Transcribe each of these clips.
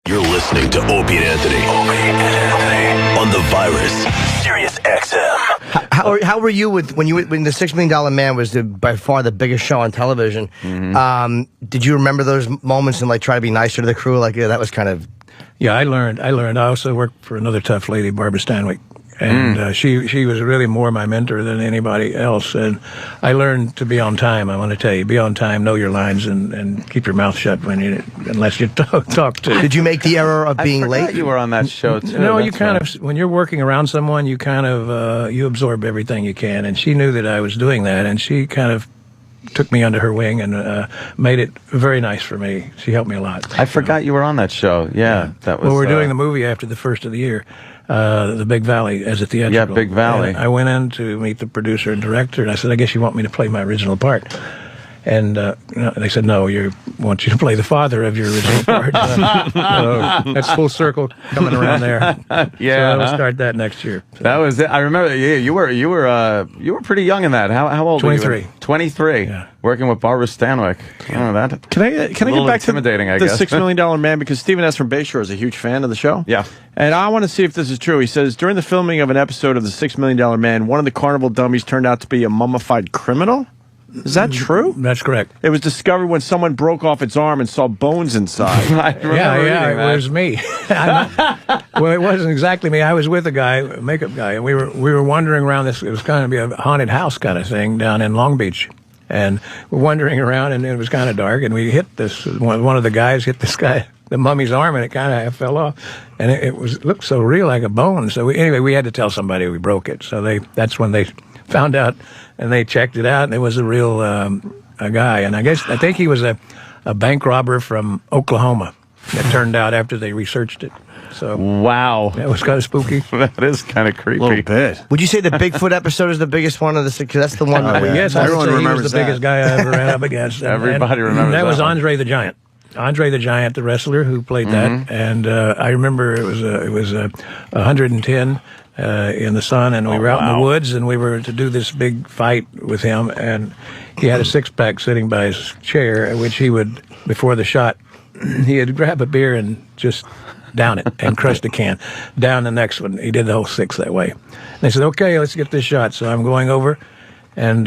You're listening to Opie and Anthony. Opie and Anthony. On the virus, Sirius-XM. How were you when the $6 Million Man was by far the biggest show on television? Did you remember those moments and like try to be nicer to the crew? Like that was kind of. Yeah, I learned. I also worked for another tough lady, Barbara Stanwyck. And she was really more my mentor than anybody else. And I learned to be on time, I want to tell you. Be on time, know your lines, and keep your mouth shut unless you talk to. Did you make the error of being late? You were on that show, too. No, you kind of, when you're working around someone, you kind of, you absorb everything you can. And she knew that I was doing that, and she kind of took me under her wing and made it very nice for me. She helped me a lot. I forgot you were on that show. Yeah, that was. Well, we're doing the movie after the first of the year. The Big Valley as a theatrical. Yeah, Big Valley. And I went in to meet the producer and director, and I said, I guess you want me to play my original part. And they said, no, want you to play the father of your original part. That's full circle coming around there. Yeah, so we'll start that next year. So. That was it. I remember. Yeah, you were pretty young in that. How old 23. were you? 23. Yeah. Working with Barbara Stanwyck. Yeah. That can I get back to the $6 Million Man, because Stephen S. from Bayshore is a huge fan of the show. Yeah. And I want to see if this is true. He says, during the filming of an episode of the $6 Million Man, one of the carnival dummies turned out to be a mummified criminal. Is that true? That's correct. It was discovered when someone broke off its arm and saw bones inside. It was me. Well, it wasn't exactly me. I was with a makeup guy, and we were wandering around this. It was kind of a haunted house kind of thing down in Long Beach. And we're wandering around, and it was kind of dark, and we hit this, one of the guys hit this guy, the mummy's arm, and it kind of fell off. And it looked so real, like a bone. So anyway, we had to tell somebody we broke it. So that's when they found out, and they checked it out, and it was a real a guy. And I think he was a bank robber from Oklahoma. It turned out after they researched it. So wow, that was kind of spooky. That is kind of creepy. A little bit. Would you say the Bigfoot episode is the biggest one of the six? Because that's the one. Yes, everyone remembers. He was the biggest guy I ever ran up against. Everybody remembers that. Was one. Andre the Giant. Andre the Giant, the wrestler who played that, and I remember it was 110 in the sun, and we were out in the woods, and we were to do this big fight with him, and he had a six-pack sitting by his chair, which he would, before the shot, he'd grab a beer and just down it and crush the can. Down the next one. He did the whole six that way. And they said, okay, let's get this shot. So I'm going over, and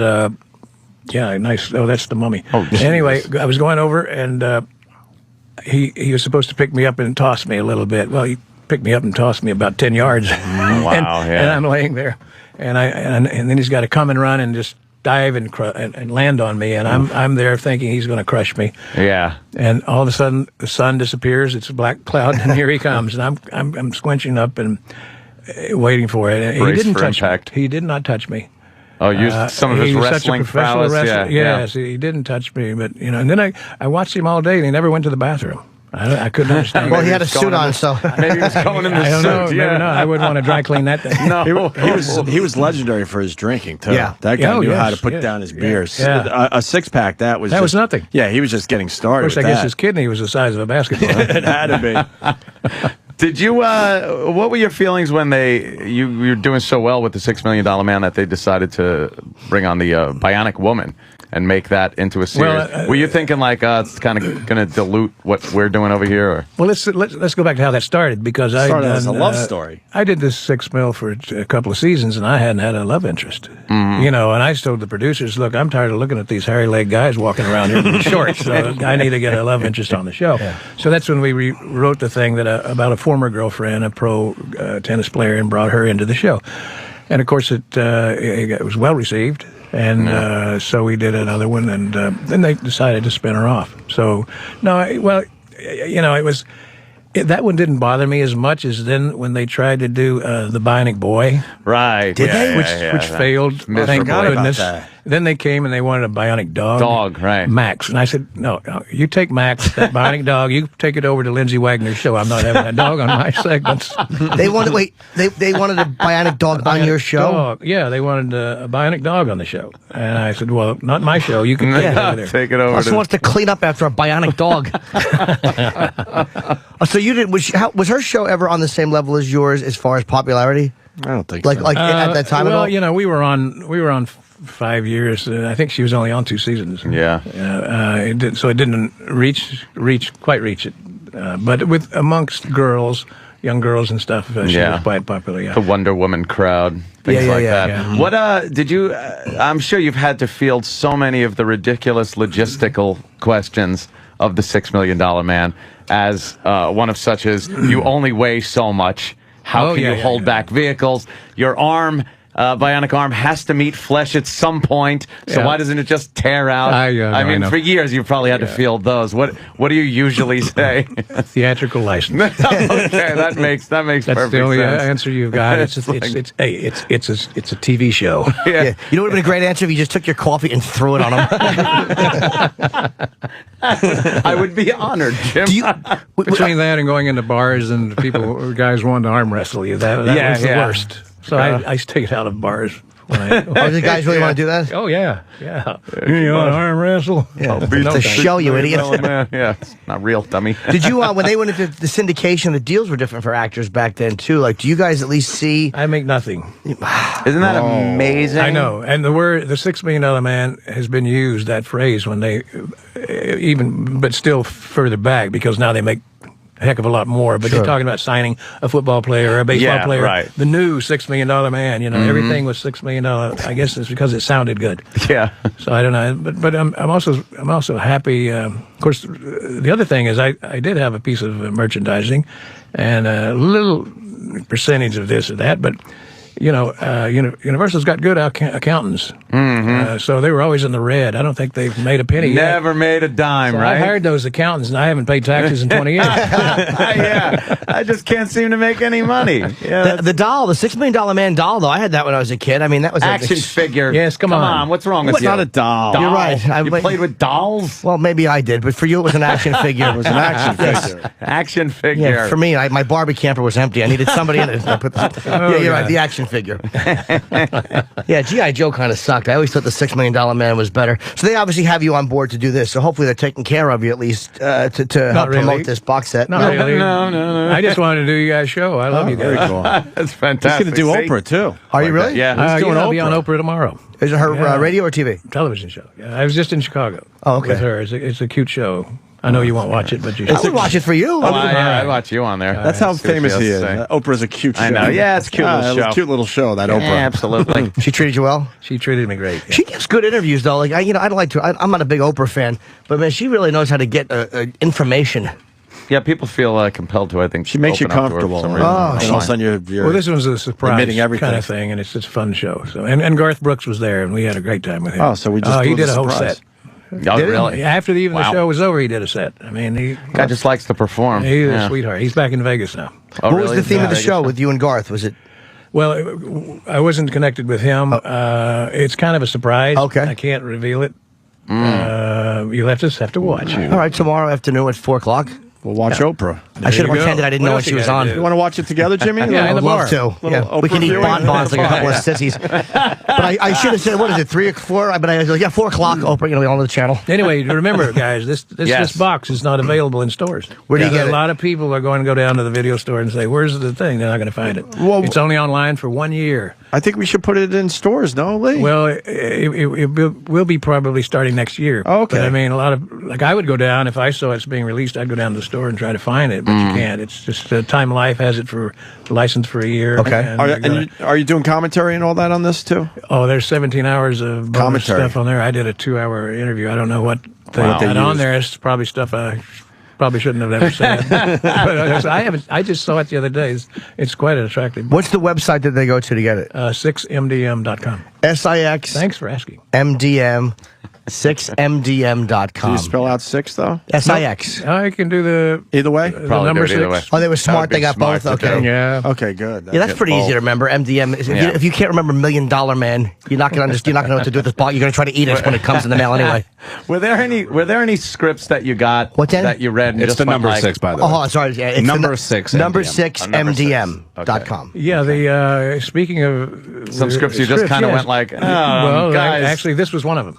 yeah, nice. Oh, that's the mummy. Anyway, I was going over, and he was supposed to pick me up and toss me a little bit. Well, he picked me up and tossed me about 10 yards. Wow, and I'm laying there, and then he's got to come and run and just dive and land on me, and I'm there thinking he's going to crush me. Yeah. And all of a sudden the sun disappears. It's a black cloud, and here he comes, and I'm squinching up and waiting for it. And he didn't touch me. He did not touch me. Oh, used some of his wrestling prowess. Yes, he didn't touch me, but and then I watched him all day, and he never went to the bathroom. I couldn't understand. Well, he had a suit on, so maybe he was going in the suit. I don't know. Maybe not. I wouldn't want to dry clean that thing. No, he was legendary for his drinking too. Yeah, that guy knew how to put down his beers. Yeah. A six-pack that was nothing. Yeah, he was just getting started. Of course, I guess his kidney was the size of a basketball. It had to be. Did you? What were your feelings when you were doing so well with the $6 Million Man that they decided to bring on the Bionic Woman and make that into a series? Well, were you thinking like it's kind of going to dilute what we're doing over here? Or? Well, let's go back to how that started, because it started as a love story. I did this $6 million for a couple of seasons, and I hadn't had a love interest. And I told the producers, look, I'm tired of looking at these hairy-legged guys walking around here in shorts, so I need to get a love interest on the show. Yeah. So that's when we wrote the thing that about a former girlfriend, a pro tennis player, and brought her into the show. And, of course, it was well-received. And so we did another one, and then they decided to spin her off. So, it was... that one didn't bother me as much as then when they tried to do the Bionic Boy. Right. Did they? Which failed. Thank goodness. Then they came and they wanted a Bionic dog. Dog, right. Max. And I said, no, you take Max, that Bionic dog, you take it over to Lindsay Wagner's show. I'm not having that dog on my segments. They wanted a Bionic dog on your show? Dog. Yeah, they wanted a Bionic dog on the show. And I said, well, not my show. You can take it over there. Take it over. Also wants to clean up after a Bionic dog. So you did? Was her show ever on the same level as yours as far as popularity? I don't think so. Like at that time. Well, we were on 5 years. I think she was only on 2 seasons. Yeah. It didn't quite reach it But with amongst girls, young girls and stuff, she was quite popular. Yeah, the Wonder Woman crowd, things like that. Yeah. What did you? I'm sure you've had to field so many of the ridiculous logistical questions of the $6 Million Man. As one of such as, you only weigh so much. How can you hold back vehicles? Your arm. Bionic arm has to meet flesh at some point, so why doesn't it just tear out? I mean, for years you've probably had to field those. What do you usually say? Theatrical license. Okay, that makes That's perfect the only sense. answer you've got. It's a TV show. Yeah. You know what would have been a great answer if you just took your coffee and threw it on them. I would be honored, Jim. Between that and going into bars and guys wanting to arm wrestle you, that was the worst. So I stayed out of bars. Oh, the guys really want to do that? Oh, yeah. You want to arm wrestle? Yeah. To show you, idiot. Yeah, it's not real, dummy. Did you, when they went into the syndication, the deals were different for actors back then, too. Like, do you guys at least see... I make nothing. Isn't that amazing? I know. And the $6 Million Man has been used, that phrase, when they, but still further back, because now they make a heck of a lot more. But you're talking about signing a football player or a baseball player. Right. The new $6 Million Man, everything was $6 million. I guess it's because it sounded good. Yeah. So I don't know. But I'm also happy. Of course, the other thing is I did have a piece of merchandising and a little percentage of this or that, but Universal's got good accountants. So they were always in the red. I don't think they've made a penny yet. Never made a dime, So right? I hired those accountants, and I haven't paid taxes in 20 years. I just can't seem to make any money. Yeah, the doll, the $6 Million Man doll, though, I had that when I was a kid. I mean, that was action figure. Yes, come on. What's wrong with It's you? not a doll. You're right. You played with dolls? Well, maybe I did, but for you, it was an action figure. It was an action figure. Action figure. Yeah, for me, my Barbie camper was empty. I needed somebody in it. You're right, the action figure. Yeah, G.I. Joe kind of sucked. I always thought the $6 Million Man was better. So they obviously have you on board to do this. So hopefully they're taking care of you at least to help promote this box set. Not really. No. I just wanted to do you guys' show. I love you guys. Very cool. That's fantastic. He's going to do Oprah, too. Are you really? Yeah. I'll be on Oprah tomorrow. Is it her radio or TV? Television show. Yeah, I was just in Chicago. Oh, okay. With her. It's a cute show. I know you won't watch it, but you should. I would watch it for you. I'd watch you on there. That's how famous he is. Oprah's a cute show. I know. Yeah, it's a cute little show. Cute little show, that Oprah. Yeah, absolutely. She treated you well? She treated me great. Yeah. She gives good interviews, though. Like, I don't like to. I'm not a big Oprah fan, but man, she really knows how to get information. Yeah, people feel compelled to, I think. She makes you open up to her for comfortable. some Right? reason. And all of a sudden you're Well, this one's a surprise admitting everything. kind of thing, and it's just a fun show. So, and Garth Brooks was there, and we had a great time with him. Oh, so we just he blew did the a whole surprise. set. Oh, really? After the Wow. show was over, he did a set. I mean, Guy just likes to perform. he's a sweetheart. He's back in Vegas now. Oh, What really? was the theme of the Yeah, show with you and Garth? Was it? Well, I wasn't connected with him. It's kind of a surprise. Okay. I can't reveal it. You'll have to watch. All right, tomorrow afternoon at 4 o'clock. We'll watch Oprah. I should have you go. pretended I didn't What know when else she you was gotta on. You want to watch it together, Jimmy? Yeah, in the I'd love bar. to. Yeah. We can eat bonbons like a couple of sissies. But I should have said, what is it, 3 or 4? But I was like, 4 o'clock, Oprah, on the channel. Anyway, remember, guys, this Yes. box is not available in stores. Where do you get it? A lot of people are going to go down to the video store and say, "Where's the thing?" They're not going to find it. Well- It's only online for 1 year. I think we should put it in stores, no, Lee? Well, it will be probably starting next year. Okay. But I mean, I would go down if I saw it's being released. I'd go down to the store and try to find it, but you can't. It's just Time Life has it for license for a year. Okay. And Are you doing commentary and all that on this, too? there's 17 hours of bonus Commentary. stuff on there. I did a 2-hour interview. I don't know what they Wow. had on there. It's probably stuff I probably shouldn't have ever said. But I just saw it the other day. It's quite attractive. What's the website that they go to get it? 6mdm.com. SIX Thanks for asking. MDM Do 6mdm.com. you spell out 6, though? SIX. I can do the Either way? Probably number do it either 6. way. Oh, they were That smart. would be They got smart both. to Okay. do. Yeah. Okay, good. Yeah, that's pretty easy to remember. MDM. Yeah. If you can't remember $1 Million Man, you're not going to know what to do with this box. You're going to try to eat it when it comes in the mail anyway. Were there any scripts that you got What, Dan? that you read? And It's just the went number like, 6, by the Oh, way. hold on, sorry. Yeah, it's Number the, 6 Number MDM. 6 Number 6. MDM.com. Yeah, the speaking of Some scripts you just kind of went like, well, guys. actually, this was one of them.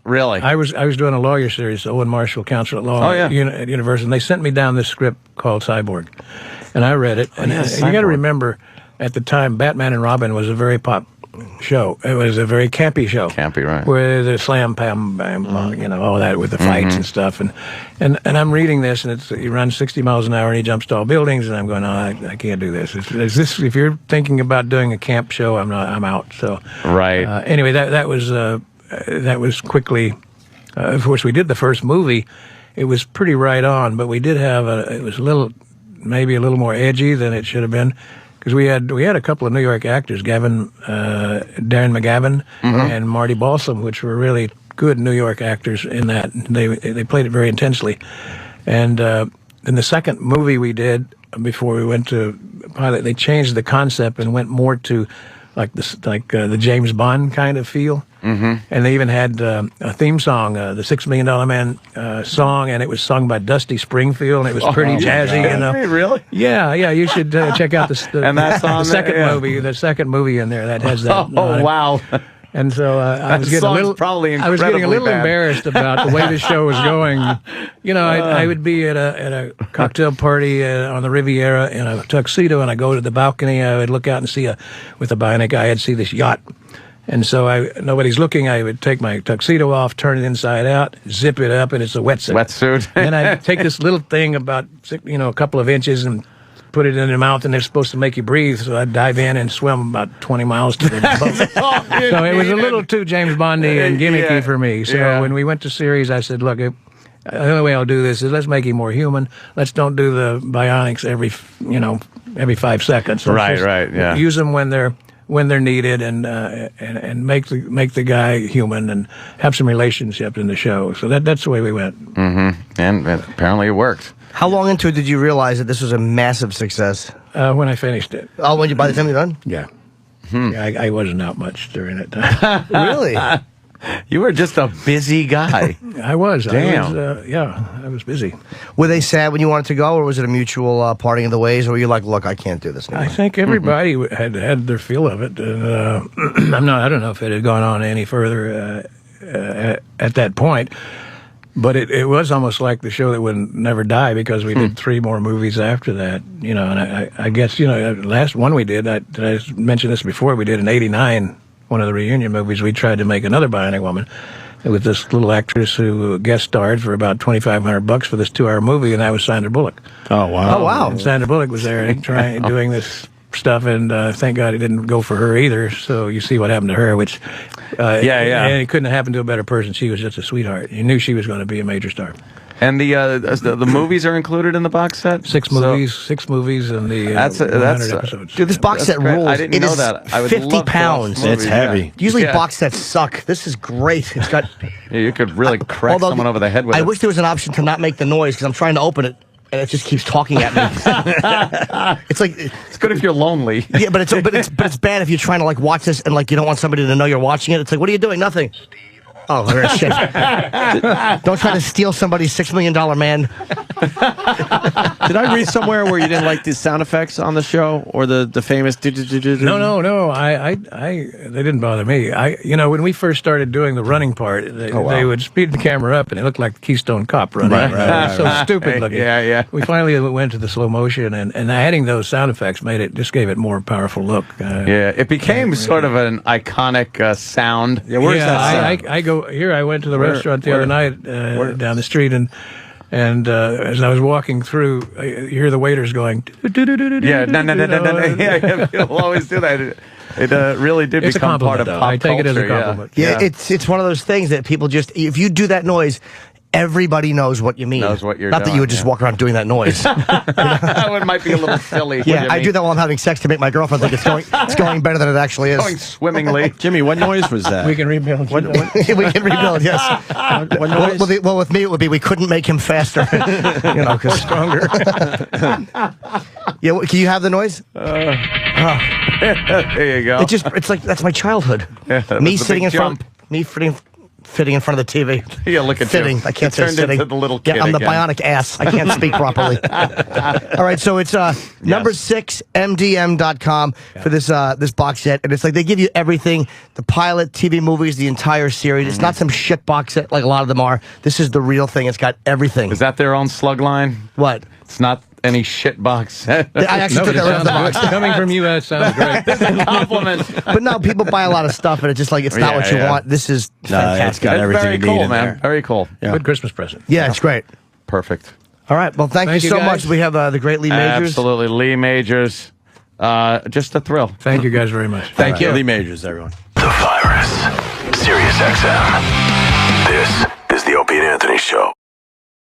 Really? I was doing a lawyer series, Owen Marshall, Counsel at Law Oh, yeah. at University, and they sent me down this script called Cyborg, and I read it. And yeah, you got to Cyborg. remember, at the time, Batman and Robin was a very show. It was a very campy show. Campy, right. Where the slam, pam, bam, all that with the fights and stuff. And I'm reading this, and he runs 60 miles an hour, and he jumps tall buildings, and I'm going, I can't do this. Is this, if you're thinking about doing a camp show, I'm out. So right. Anyway, that was quickly. Of course, we did the first movie. It was pretty right on, but we did have it was maybe a little more edgy than it should have been. Because we had a couple of New York actors, Darren McGavin and Marty Balsam, which were really good New York actors in that. They played it very intensely. And in the second movie we did, before we went to pilot, they changed the concept and went more to the James Bond kind of feel. And they even had a theme song, the $6 Million Man song, and it was sung by Dusty Springfield, and it was pretty jazzy. Hey, really? Yeah. You should check out and that's on the second movie. The second movie in there that has that. Oh wow! And so I was getting a little embarrassed about the way the show was going. I would be at a cocktail party on the Riviera in a tuxedo, and I go to the balcony. I would look out and see with a bionic eye, I'd see this yacht. And so nobody's looking. I would take my tuxedo off, turn it inside out, zip it up, and it's a wetsuit. Wetsuit. And I'd take this little thing about a couple of inches and put it in your mouth, and they're supposed to make you breathe. So I'd dive in and swim about 20 miles to the boat. So it was a little too James Bondy and gimmicky for me. So when we went to Sirius, I said, look, the only way I'll do this is let's make him more human. Let's don't do the bionics every 5 seconds. Right. Use them when they're needed, and make the guy human and have some relationship in the show. So that's the way we went. And apparently it worked. How long into it did you realize that this was a massive success? When I finished it. Oh, by the time you're done? Yeah. Yeah, I wasn't out much during that time. Really? You were just a busy guy. I was. Damn. I was busy. Were they sad when you wanted to go, or was it a mutual parting of the ways, or were you like, look, I can't do this anymore? I think everybody had their feel of it. And, I don't know if it had gone on any further at that point, but it was almost like the show that would never die, because we did 3 more movies after that. And I guess the last one we did, I mentioned this before, we did in '89. One of the reunion movies, we tried to make another bionic woman with this little actress who guest starred for about $2,500 for this 2-hour movie, and that was Sandra Bullock. Oh, wow. Oh, wow. And Sandra Bullock was there doing this stuff, and thank God it didn't go for her either. So you see what happened to her, which and it couldn't have happened to a better person. She was just a sweetheart. You knew she was going to be a major star. And the movies are included in the box set? 6 movies, and the 100 episodes. Dude, this box set rules. I didn't know that. I would 50 love pounds. It's heavy. Usually box sets suck. This is great. It's got. You could really crack someone over the head with it. I wish there was an option to not make the noise, because I'm trying to open it, and it just keeps talking at me. It's good if you're lonely. Yeah, but it's bad if you're trying to watch this and you don't want somebody to know you're watching it. It's like, what are you doing? Nothing. Oh, shit. Don't try to steal somebody's $6 Million Man. Did I read somewhere where you didn't like the sound effects on the show, or the famous? No. They didn't bother me. When we first started doing the running part, they would speed the camera up, and it looked like the Keystone Cop running. Right. So stupid looking. Yeah. We finally went to the slow motion, and adding those sound effects gave it more powerful look. It became sort of an iconic sound. Yeah, where's that sound? I go here. I went to the restaurant the other night down the street, and as I was walking through, you hear the waiters going. Yeah, no. You'll always do that. It really did become part of pop culture. I take it as a compliment. Yeah, it's one of those things that people just, if you do that noise, everybody knows what you mean. Knows what you're Not doing, that you would just walk around doing that noise. It might be a little silly. Yeah, I do that while I'm having sex to make my girlfriend think it's going better than it actually is. Going swimmingly. Jimmy, what noise was that? We can rebuild. We can rebuild, yes. What noise? Well, with me it would be we couldn't make him faster. Or stronger. Yeah, can you have the noise? There you go. It's like, that's my childhood. Me sitting in front, fitting in front of the TV. Yeah, look at fitting. you. I can't say sitting. Into the little kid I'm the again. bionic ass. I can't speak properly. All right, so it's number 6mdm.com for this box set, and it's like they give you everything: the pilot, TV movies, the entire series. It's not some shit box set like a lot of them are. This is the real thing. It's got everything. Is that their own slug line? What? It's not any shit box. I actually took that right out of the box. Coming from you, that sounds great. Compliment. But no, people buy a lot of stuff, and it's just like it's not what you want. This is It's fantastic. got everything Very you need cool, in man. there. Very cool. Good Christmas present. Yeah, it's great. Perfect. All right. Well, thank you so guys. much. We have the great Lee Majors. Absolutely. Lee Majors. Just a thrill. Thank you guys very much. Thank you. Lee Majors, everyone. The Virus. Sirius-XM. This is the Opie and Anthony Show.